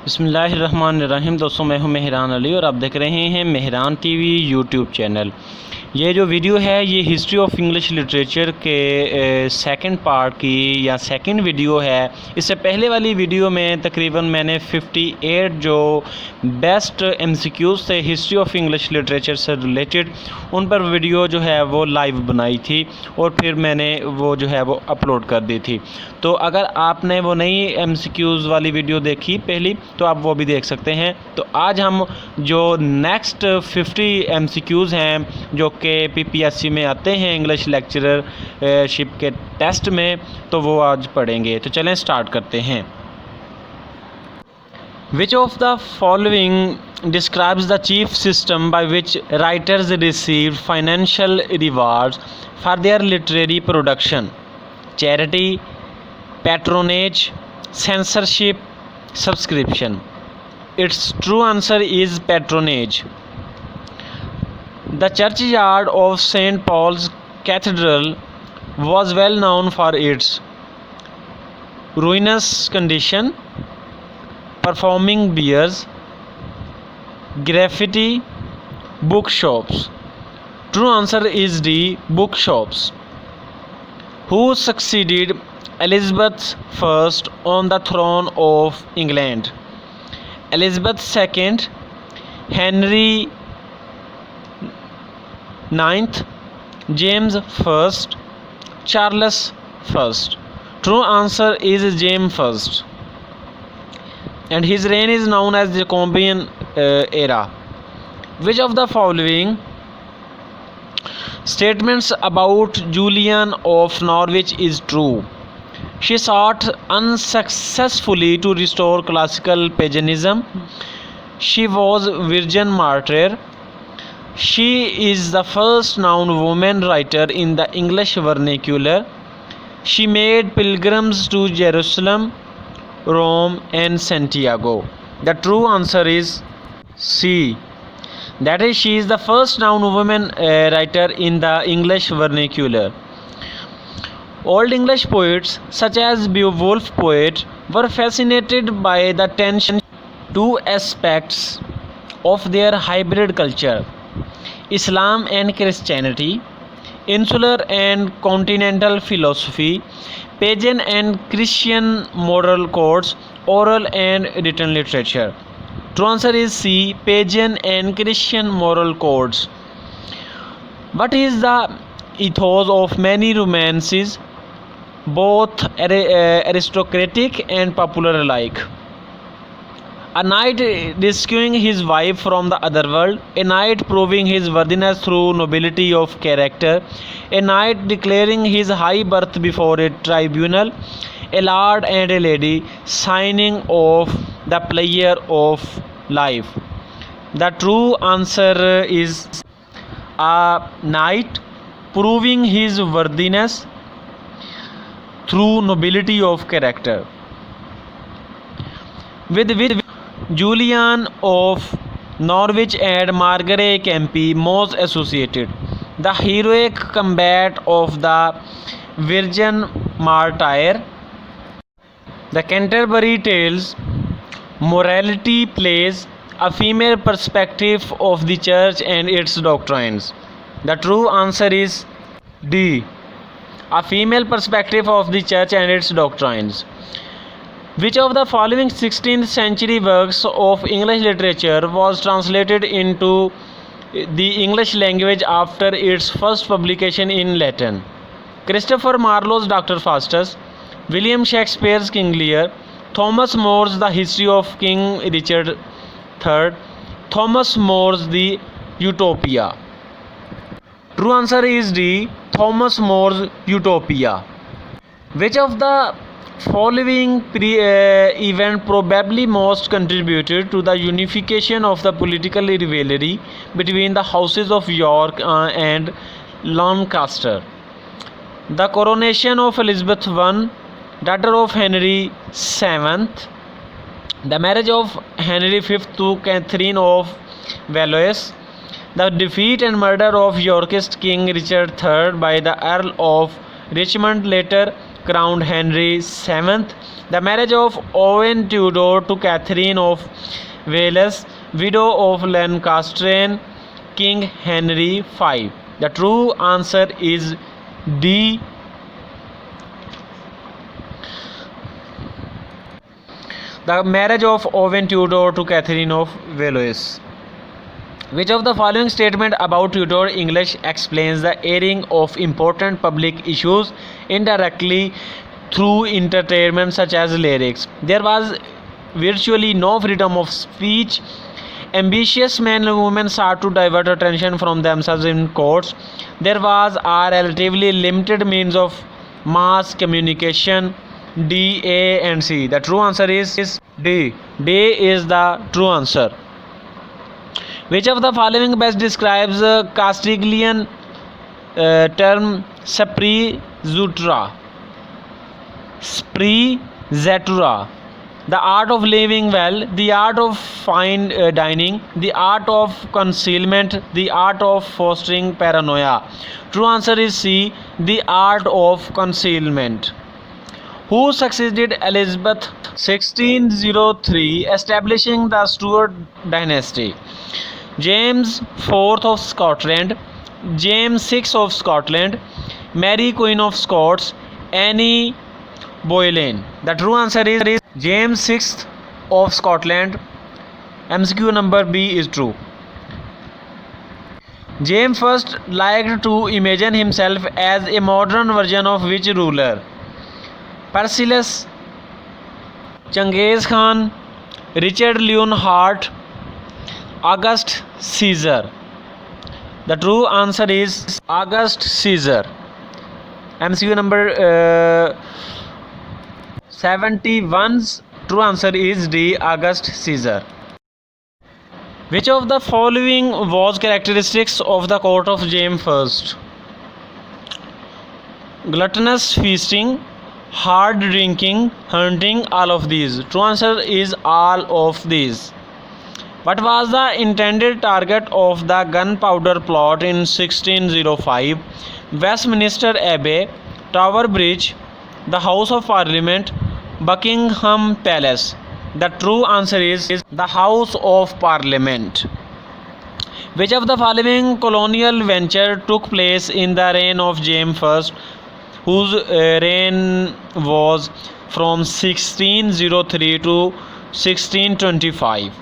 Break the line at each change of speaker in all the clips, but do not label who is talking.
बिस्मिल्लाहिर्रहमानिर्रहीम। दोस्तों, मैं हूं मेहरान अली और आप देख रहे हैं मेहरान टीवी यूट्यूब चैनल। ये जो वीडियो है ये हिस्ट्री ऑफ इंग्लिश लिटरेचर के सेकंड पार्ट की या सेकंड वीडियो है। इससे पहले वाली वीडियो में तकरीबन मैंने 58 जो बेस्ट MCQs थे हिस्ट्री ऑफ इंग्लिश लिटरेचर से रिलेटेड, उन पर वीडियो जो है वो लाइव बनाई थी और फिर मैंने वो जो है वो अपलोड कर दी थी। तो अगर आपने वो नई MCQs वाली वीडियो देखी पहली तो आप वो भी देख सकते हैं। तो आज हम जो नेक्स्ट 50 MCQs हैं जो कि PPSC में आते हैं इंग्लिश लेक्चरर शिप के टेस्ट में, तो वो आज पढ़ेंगे। तो चलें स्टार्ट करते हैं। Which of the following describes the chief system by which writers receive financial rewards for their literary production? Charity, patronage, censorship, subscription. Its true answer is patronage. The churchyard of St. Paul's Cathedral was well known for its ruinous condition, performing bears, graffiti, bookshops. True answer is D, bookshops. Who succeeded Elizabeth I on the throne of England? Elizabeth II, Henry IX, James I, Charles I. True answer is James I. And his reign is known as the Jacobean era. Which of the following statements about Julian of Norwich is true? She sought unsuccessfully to restore classical paganism. She was virgin martyr. She is the first known woman writer in the English vernacular. She made pilgrims to Jerusalem, Rome and Santiago. The true answer is C. That is, she is the first known woman writer in the English vernacular. Old English poets such as Beowulf poet were fascinated by the tension two aspects of their hybrid culture: Islam and Christianity, insular and continental philosophy, pagan and Christian moral codes, oral and written literature. True answer is C, pagan and Christian moral codes. What is the ethos of many romances, both aristocratic and popular alike? A knight rescuing his wife from the otherworld, a knight proving his worthiness through nobility of character, a knight declaring his high birth before a tribunal, a lord and a lady signing off the pleasure of life. The true answer is a knight proving his worthiness through nobility of character. With Julian of Norwich and Margaret Kempe most associated? The heroic combat of the Virgin Martyr, the Canterbury Tales, morality plays, a female perspective of the church and its doctrines. The true answer is D, a female perspective of the church and its doctrines. Which of the following 16th century works of English literature was translated into the English language after its first publication in Latin? Christopher Marlowe's Dr. Faustus, William Shakespeare's King Lear, Thomas More's The History of King Richard III, Thomas More's The Utopia. True answer is D, Thomas More's Utopia. Which of the following event probably most contributed to the unification of the political rivalry between the houses of York and Lancaster? The coronation of Elizabeth I, daughter of Henry VII, the marriage of Henry V to Catherine of Valois, the defeat and murder of Yorkist King Richard III by the Earl of Richmond, later crowned Henry VII. The marriage of Owen Tudor to Catherine of Wales, widow of Lancastrian King Henry V. The true answer is D. The marriage of Owen Tudor to Catherine of Wales. Which of the following statement about Tudor English explains the airing of important public issues indirectly through entertainment such as lyrics? There was virtually no freedom of speech. Ambitious men and women sought to divert attention from themselves in courts. There was a relatively limited means of mass communication. D, A and C. The true answer is D. D is the true answer. Which of the following best describes Castiglian term sprezzatura? Sprezzatura. The art of living well, the art of fine dining, the art of concealment, the art of fostering paranoia. True answer is C. The art of concealment. Who succeeded Elizabeth 1603, establishing the Stuart dynasty? James IV of Scotland, James VI of Scotland, Mary Queen of Scots, Anne Boleyn. The true answer is James VI of Scotland. MCQ number B is true. James first liked to imagine himself as a modern version of which ruler? Persiles, Genghis Khan, Richard Leonhardt, August Caesar. The true answer is August Caesar. MCQ number 71's true answer is D. August Caesar. Which of the following was characteristics of the court of James I? Gluttonous feasting, hard drinking, hunting, all of these. True answer is all of these. What was the intended target of the gunpowder plot in 1605? Westminster Abbey, Tower Bridge, the House of Parliament, Buckingham Palace. The true answer is the House of Parliament. Which of the following colonial venture took place in the reign of James I, whose reign was from 1603 to 1625?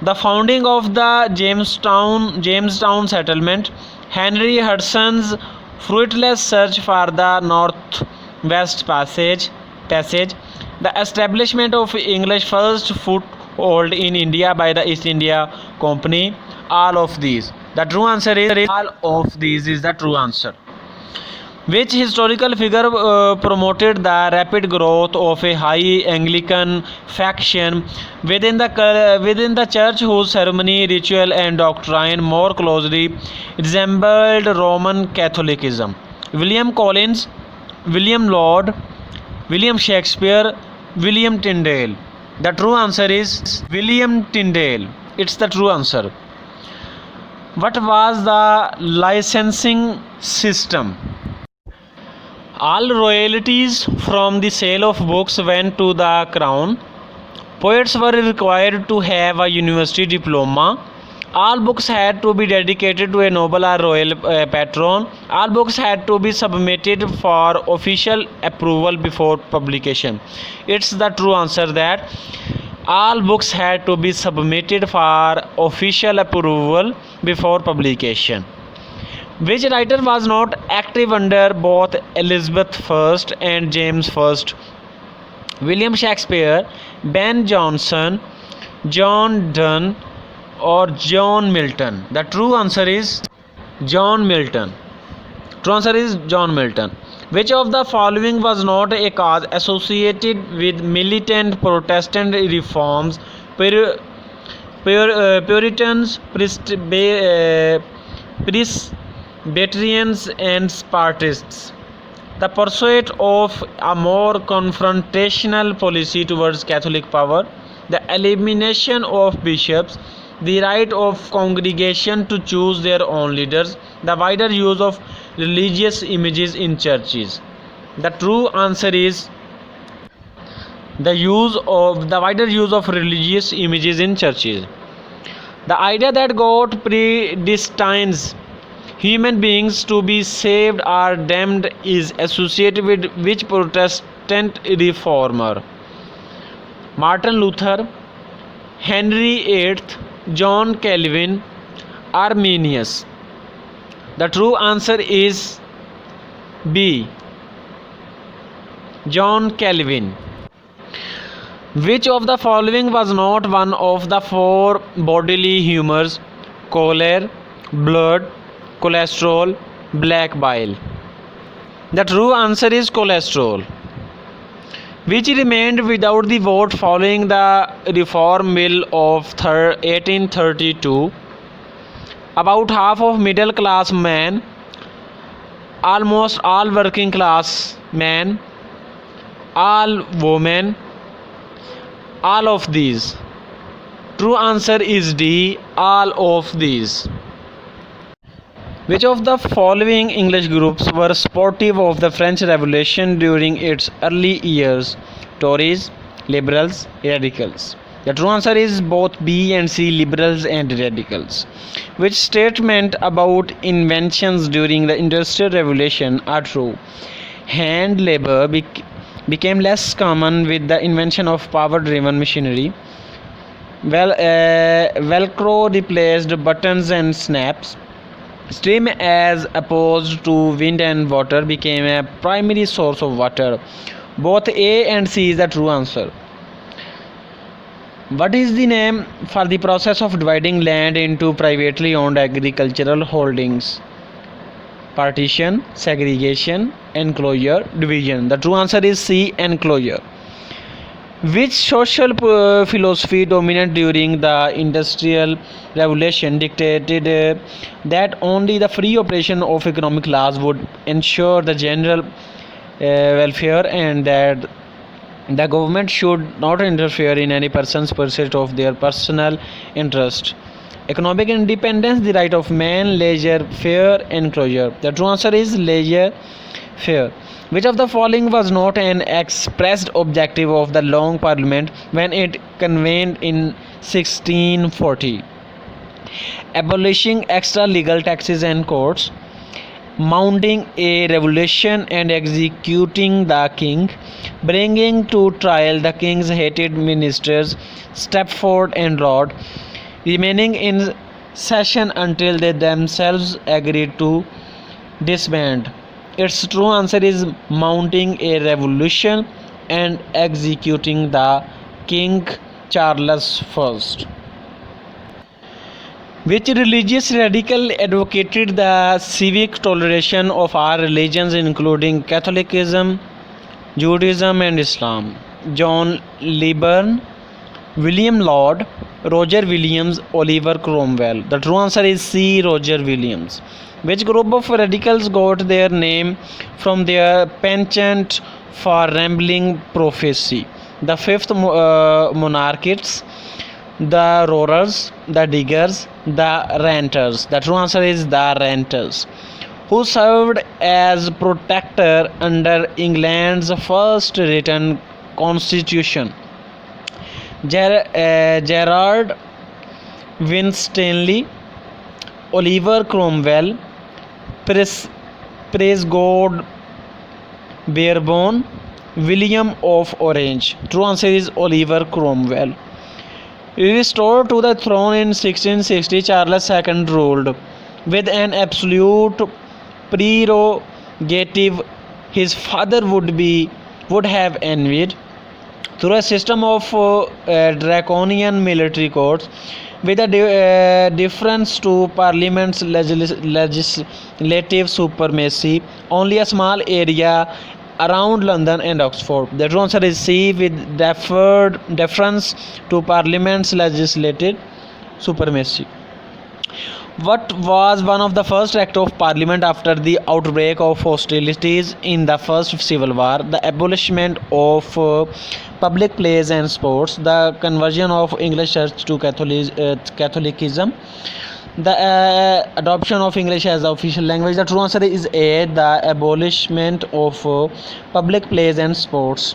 The founding of the Jamestown settlement, Henry Hudson's fruitless search for the Northwest Passage, the establishment of English first foothold in India by the East India Company, all of these. The true answer is all of these is the true answer. Which historical figure promoted the rapid growth of a high Anglican faction within the church, whose ceremony, ritual and doctrine more closely resembled Roman Catholicism? William Collins, William Laud, William Shakespeare, William Tyndale. The true answer is William Tyndale. It's the true answer. What was the licensing system? All royalties from the sale of books went to the crown. Poets were required to have a university diploma. All books had to be dedicated to a noble or royal patron. All books had to be submitted for official approval before publication. It's the true answer that all books had to be submitted for official approval before publication. Which writer was not active under both Elizabeth I and James I? William Shakespeare, Ben Jonson, John Donne, or John Milton? The true answer is John Milton. True answer is John Milton. Which of the following was not a cause associated with militant Protestant reforms? Puritans, Presbyterians and Spartists. The pursuit of a more confrontational policy towards Catholic power, the elimination of bishops, the right of congregation to choose their own leaders, the wider use of religious images in churches. The true answer is the wider use of religious images in churches. The idea that God predestines human beings to be saved or damned is associated with which Protestant reformer? Martin Luther, Henry VIII, John Calvin, Arminius. The true answer is B. John Calvin. Which of the following was not one of the four bodily humors? Choler, blood, cholesterol, black bile. The true answer is cholesterol. Which remained without the vote following the Reform Bill of 1832? About half of middle class men, almost all working class men, all women, all of these. True answer is D, all of these. Which of the following English groups were supportive of the French Revolution during its early years? Tories, liberals, radicals. The true answer is both B and C, liberals and radicals. Which statement about inventions during the Industrial Revolution are true? Hand labor became less common with the invention of power-driven machinery. Velcro replaced buttons and snaps. Steam, as opposed to wind and water, became a primary source of water. Both A and C is the true answer. What is the name for the process of dividing land into privately owned agricultural holdings? Partition, segregation, enclosure, division. The true answer is C, enclosure. Which social philosophy dominated during the Industrial Revolution dictated that only the free operation of economic laws would ensure the general welfare and that the government should not interfere in any person's pursuit of their personal interest? Economic independence, the right of man, laissez-faire, enclosure. The true answer is laissez-faire. Which of the following was not an expressed objective of the Long Parliament when it convened in 1640? Abolishing extra legal taxes and courts, mounting a revolution and executing the king, bringing to trial the king's hated ministers Stepford and Rod, remaining in session until they themselves agreed to disband. Its true answer is mounting a revolution and executing the King Charles I. Which religious radical advocated the civic toleration of all religions including Catholicism, Judaism and Islam? John Leyburn, William Laud, Roger Williams, Oliver Cromwell. The true answer is C, Roger Williams. Which group of radicals got their name from their penchant for rambling prophecy? The Fifth Monarchists, the Roarers, the Diggers, the Ranters. The true answer is the Ranters. Who served as protector under England's first written constitution? Gerard Winstanley, Oliver Cromwell, Prescott Barebone, William of Orange. True answer is Oliver Cromwell. Restored to the throne in 1660, Charles II ruled with an absolute prerogative his father would have envied, through a system of draconian military courts, with a difference to Parliament's legislative supremacy. Only a small area around London and Oxford. The true answer is C, with deference to Parliament's legislative supremacy. What was one of the first acts of Parliament after the outbreak of hostilities in the First Civil War? The abolishment of public plays and sports, the conversion of English church to Catholicism, The adoption of English as the official language. The true answer is A. The abolishment of public plays and sports.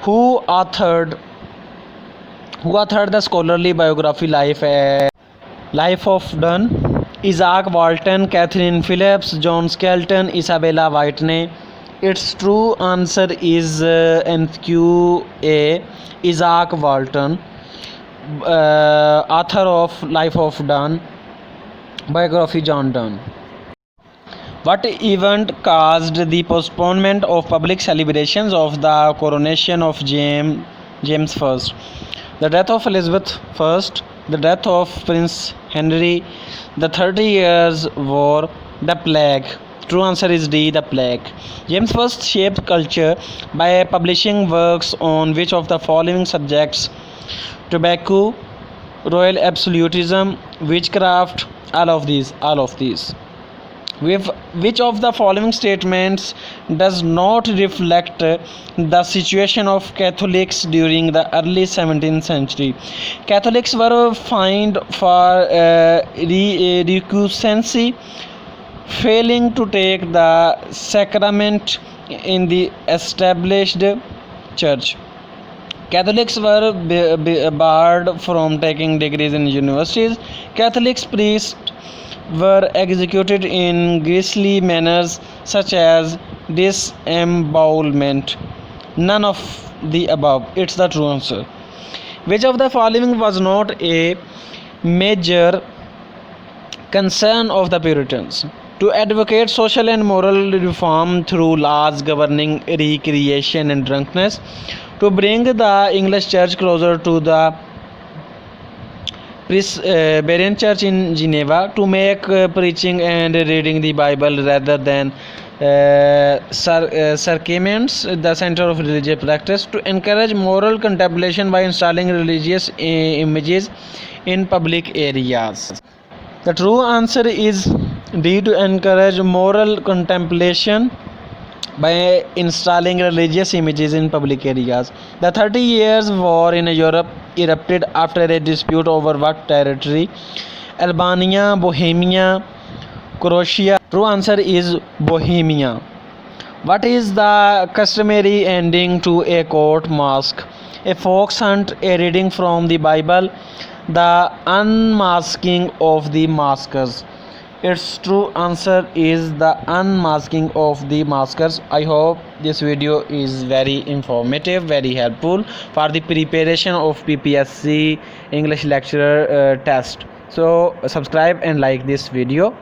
Who authored the scholarly biography Life of Donne? Isaac Walton, Catherine Phillips, John Skelton, Isabella Whitney. Its true answer is Mcqa. Isaac Walton, author of Life of Donne, biography John Donne. What event caused the postponement of public celebrations of the coronation of James I? The death of Elizabeth I, the death of Prince Henry, the 30 Years' War, the plague. True answer is D, the plague. James I shaped culture by publishing works on which of the following subjects? Tobacco, royal absolutism, witchcraft, all of these. Which of the following statements does not reflect the situation of Catholics during the early 17th century? Catholics were fined for recusancy, failing to take the sacrament in the established church. Catholics were barred from taking degrees in universities. Catholic priests were executed in grisly manners such as disembowelment. None of the above. It's the true answer. Which of the following was not a major concern of the Puritans? To advocate social and moral reform through laws governing recreation and drunkenness, to bring the English church closer to the Presbyterian Church in Geneva, to make preaching and reading the Bible rather than sacraments the center of religious practice, to encourage moral contemplation by installing religious images in public areas. The true answer is D, to encourage moral contemplation by installing religious images in public areas. The 30 Years' War in Europe erupted after a dispute over what territory? Albania, Bohemia, Croatia. True answer is Bohemia. What is the customary ending to a court masque? A fox hunt, a reading from the Bible, the unmasking of the maskers. Its true answer is the unmasking of the maskers. I hope this video is very informative, very helpful for the preparation of PPSC English lecturer test. So subscribe and like this video.